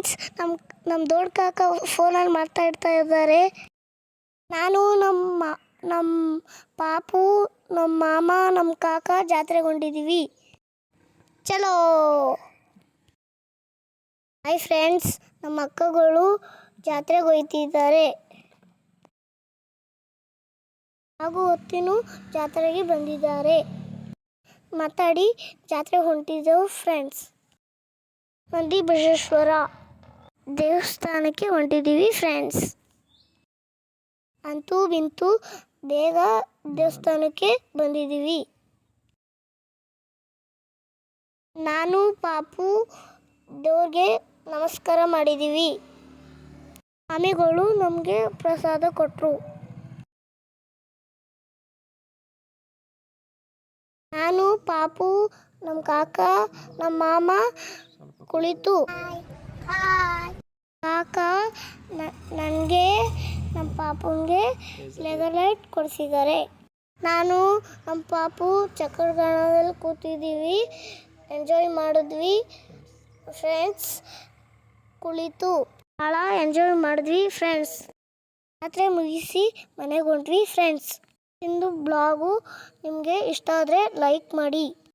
Friends, ನಮ್ಮ ದೊಡ್ಡ ಕಾಕ ಫೋನಲ್ಲಿ ಮಾತಾಡ್ತಾ ಇದ್ದಾರೆ. ನಾನು ನಮ್ಮ ಪಾಪು, ನಮ್ಮ ಮಾಮ, ನಮ್ಮ ಕಾಕ ಜಾತ್ರೆಗೆ ಹೊಂಟಿದ್ದೀವಿ. ಚಲೋ. ಹಾಯ್ ಫ್ರೆಂಡ್ಸ್, ನಮ್ಮ ಅಕ್ಕಗಳು ಜಾತ್ರೆಗೆ ಹೋಗ್ತಿದ್ದಾರೆ. ಹಾಗೂ ಹೊತ್ತಿನೂ ಜಾತ್ರೆಗೆ ಬಂದಿದ್ದಾರೆ. ಮಾತಾಡಿ ಜಾತ್ರೆಗೆ ಹೊಂಟಿದ್ದೆವು ಫ್ರೆಂಡ್ಸ್. ನಂದಿ ಬಸವೇಶ್ವರ ದೇವಸ್ಥಾನಕ್ಕೆ ಹೊಂಟಿದ್ದೀವಿ ಫ್ರೆಂಡ್ಸ್. ಅಂತೂ ಬಿಂತು ಬೇಗ ದೇವಸ್ಥಾನಕ್ಕೆ ಬಂದಿದ್ದೀವಿ. ನಾನು ಪಾಪು ದೇವ್ರಿಗೆ ನಮಸ್ಕಾರ ಮಾಡಿದ್ದೀವಿ. ಸ್ವಾಮಿಗಳು ನಮಗೆ ಪ್ರಸಾದ ಕೊಟ್ಟರು. ನಾನು ಪಾಪು, ನಮ್ಮ ಕಾಕ, ನಮ್ಮ ಮಾಮ ಕುಳಿತು ಕಾಕ ನನಗೆ ನಮ್ಮ ಪಾಪುಂಗೆ ಲೆಗಲೈಟ್ ಕೊಡಿಸಿದ್ದಾರೆ. ನಾನು ನಮ್ಮ ಪಾಪು ಚಕ್ರಗಾನದಲ್ಲಿ ಕೂತಿದ್ದೀವಿ. ಎಂಜಾಯ್ ಮಾಡಿದ್ವಿ ಫ್ರೆಂಡ್ಸ್. ಕುಳಿತು ಭಾಳ ಎಂಜಾಯ್ ಮಾಡಿದ್ವಿ ಫ್ರೆಂಡ್ಸ್. ಜಾತ್ರೆ ಮುಗಿಸಿ ಮನೆಗೆ ಹೊಂಟ್ವಿ ಫ್ರೆಂಡ್ಸ್. ಇಂದು ಬ್ಲಾಗು ನಿಮಗೆ ಇಷ್ಟ ಆದರೆ ಲೈಕ್ ಮಾಡಿ.